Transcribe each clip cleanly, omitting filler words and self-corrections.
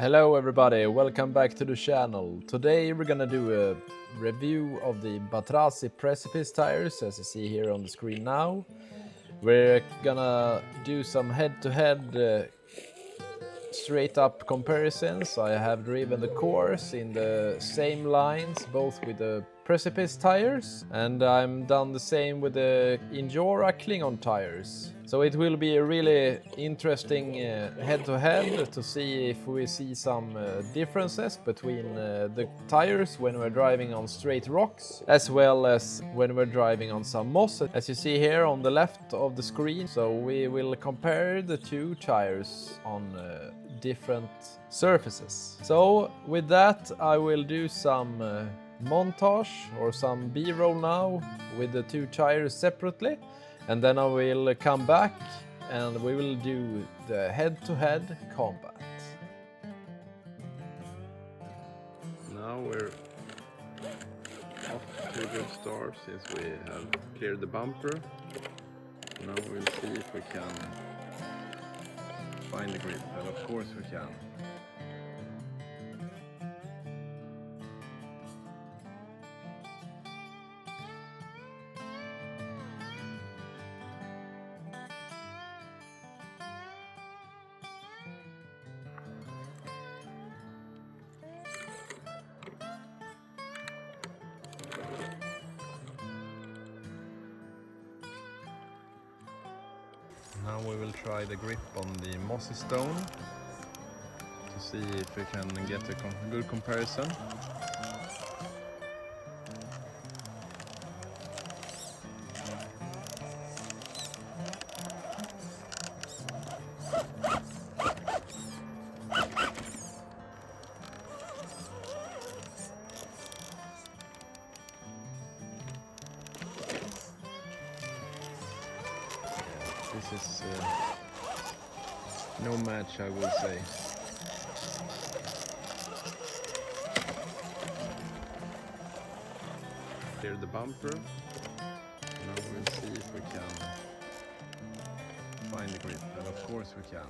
Hello everybody, welcome back to the channel. Today we're gonna do a review of the Batrazzi Precipice tires, as you see here on the screen now. We're gonna do some head-to-head straight up comparisons. I have driven the course in the same lines, both with the Precipice tires, and I'm done the same with the Injora Klingon tires. So it will be a really interesting head-to-head to see if we see some differences between the tires when we're driving on straight rocks, as well as when we're driving on some moss, as you see here on the left of the screen. So we will compare the two tires on different surfaces. So with that, I will do some montage or some B-roll now with the two tires separately, and then I will come back and we will do the head-to-head combat. Now we're off to a good start since we have cleared the bumper. Now we'll see if we can find the grip, and of course we can. Now we will try the grip on the mossy stone to see if we can get a good comparison. This is no match, I would say. Clear the bumper. Now we'll see if we can find the grip, and of course we can.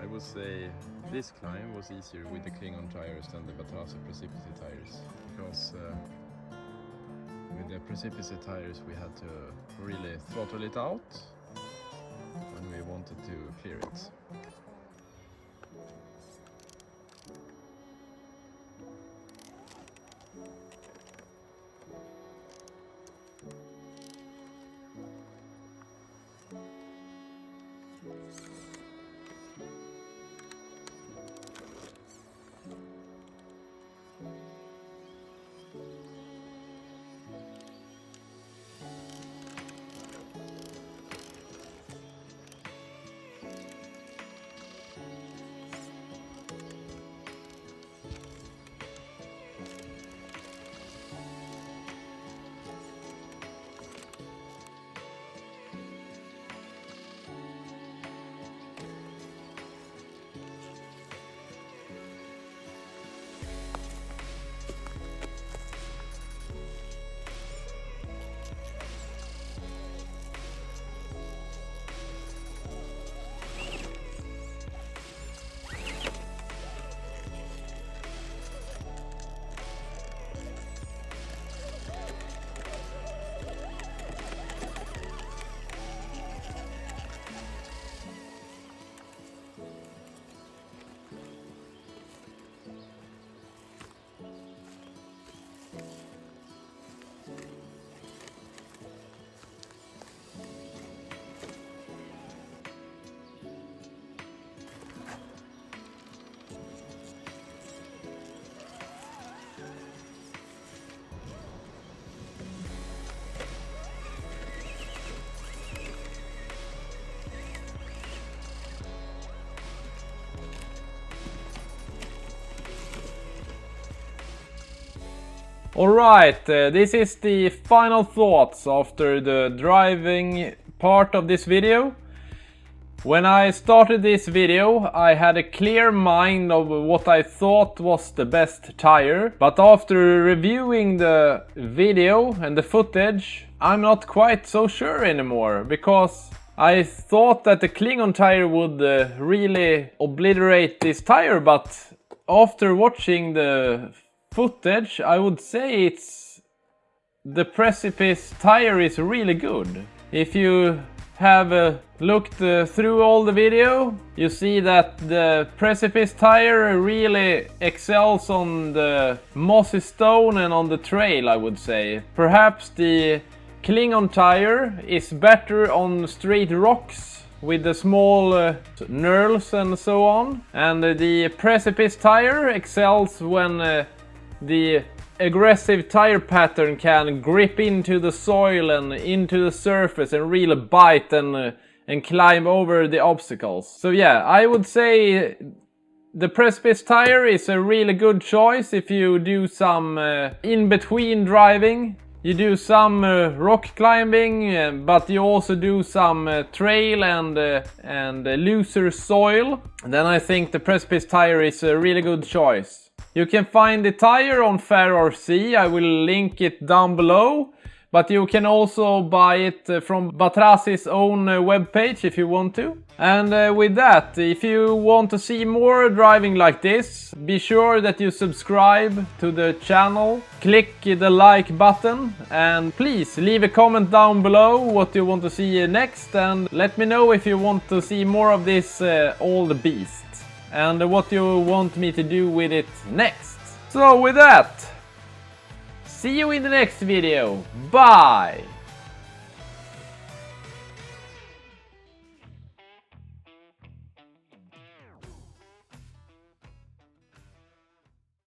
I would say this climb was easier with the Klingon tires than the Batrazzi Precipice tires, because with the Precipice tires we had to really throttle it out when we wanted to clear it. Alright, this is the final thoughts after the driving part of this video. When I started this video, I had a clear mind of what I thought was the best tire, but after reviewing the video and the footage, I'm not quite so sure anymore, because I thought that the Klingon tire would really obliterate this tire, but after watching the footage, I would say the Precipice tire is really good. If you have looked through all the video, you see that the Precipice tire really excels on the mossy stone and on the trail, I would say. Perhaps the Klingon tire is better on straight rocks with the small knurls and so on. And the Precipice tire excels when the aggressive tire pattern can grip into the soil and into the surface and really bite and climb over the obstacles. So yeah, I would say the Precipice tire is a really good choice if you do some in-between driving. You do some rock climbing, but you also do some trail and looser soil. Then I think the Precipice tire is a really good choice. You can find the tire on AscendRC, I will link it down below. But you can also buy it from Batrazzi's own webpage if you want to. And with that, if you want to see more driving like this, be sure that you subscribe to the channel, click the like button, and please leave a comment down below what you want to see next, and let me know if you want to see more of this old beast and what you want me to do with it next. So with that, see you in the next video. Bye!